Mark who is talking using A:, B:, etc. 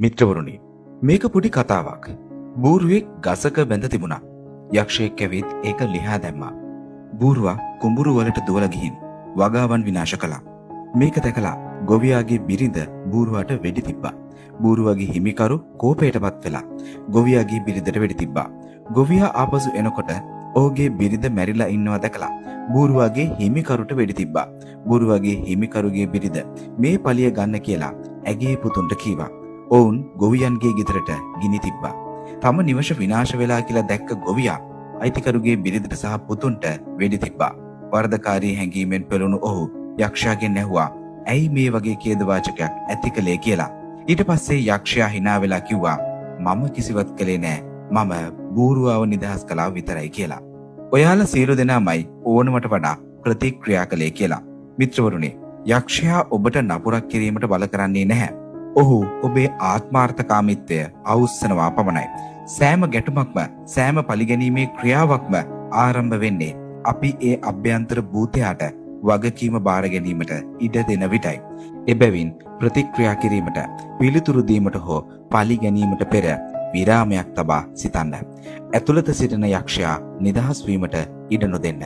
A: මිත්‍රවරුනි, මේක පොඩි කතාවක්. බූරුවෙක් ගසක බැඳ තිබුණා. යක්ෂයෙක් ඇවිත් ඒක ලිහා දැම්මා. බූරුවා කුඹුරු වලට දුවලා ගිහින් වගාවන් විනාශ කළා. මේක දැකලා ගොවියාගේ බිරිඳ බූරුවාට වෙඩි තිබ්බා. බූරුවාගේ හිමිකරු කෝපයටපත් වෙලා ගොවියාගේ බිරිඳට වෙඩි තිබ්බා. ගොවියා ආපසු එනකොට ඔහුගේ බිරිඳ මැරිලා ඉන්නවා දැකලා බූරුවාගේ හිමිකරුට වෙඩි තිබ්බා. බූරුවාගේ හිමිකරුගේ බිරිඳ මේ පලිය ගන්න කියලා ඇගේ පුතුන්ට කීවා. ඔවුන් ගොවියන්ගේ ගෙදරට ගිනි තිබ්බා. තම නිවස විනාශ වෙලා කියලා දැක්ක ගොවියා අයිතිකරුගේ බිරිඳට සහ පුතුන්ට වෙඩි තිබ්බා. වරදකාරී හැඟීමෙන් පෙළුණු ඔහු යක්ෂයාගෙන් ඇහුවා, ඇයි මේ වගේ ඛේද වාචකයක් ඇති කළේ කියලා. ඊට පස්සේ යක්ෂයා hina වෙලා කිව්වා, මම කිසිවක් කළේ නෑ. මම බූරුවාව නිදහස් කළා විතරයි කියලා. ඔයාලා සියලු දෙනාමයි ඕනමට වඩා ප්‍රතික්‍රියා කළේ කියලා. මිත්‍රවරුනි, යක්ෂයා ඔබට නපුරක් කිරීමට බල කරන්නේ නැහැ. ඔහු ඔබේ ආත්මාර්ථකාමීත්වය අවුස්සනවා පමණයි. සෑම ගැටුමක්ම සෑම පරිගැනීමේ ක්‍රියාවක්ම ආරම්භ වෙන්නේ අපි ඒ අභ්‍යන්තර භූතයාට වගකීම බාර ගැනීමට ඉඩ දෙන විටයි. එබැවින් ප්‍රතික්‍රියා කිරීමට, පිළිතුරු දීමට හෝ පරිගැනීමට පෙර විරාමයක් තබා සිතන්න. ඇතුළත සිටින යක්ෂයා නිදහස් වීමට ඉඩ නොදෙන්න.